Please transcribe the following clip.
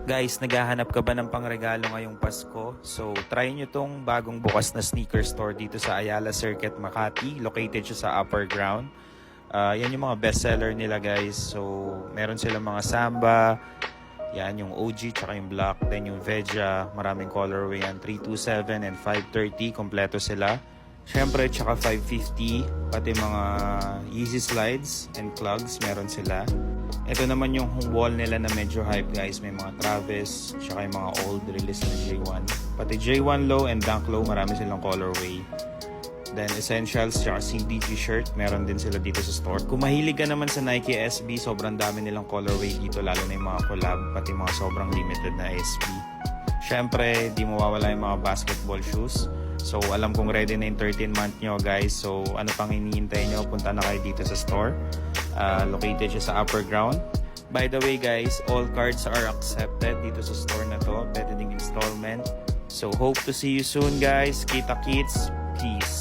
Guys, naghahanap ka ba ng pangregalo ngayong Pasko? So, try nyo tong bagong bukas na sneaker store dito sa Ayala Circuit, Makati. Located siya sa upper ground. Yan yung mga bestseller nila guys. So, meron silang mga Samba, yan yung OG, tsaka yung Black, then yung Veja, maraming colorway yan, 327 and 530, kompleto sila. Syempre, tsaka 550, pati mga Yeezy slides and clogs, meron sila. Ito naman yung wall nila na medyo hype guys, may mga Travis, tsaka yung mga old release na J1. Pati J1 Low and Dunk Low, marami silang colorway. Then Essentials, tsaka CDG shirt, meron din sila dito sa store. Kung mahilig ka naman sa Nike SB, sobrang dami nilang colorway dito, lalo na yung mga collab, pati mga sobrang limited na SB. Syempre, di mawawala yung mga basketball shoes. So, alam kong ready na yung 13th month nyo guys. So, ano pang hinihintay nyo? Punta na kayo dito sa store. Located siya sa upper ground. By the way guys, all cards are accepted dito sa store na to. Pwede ding installment. So, hope to see you soon guys. Kita kits. Peace.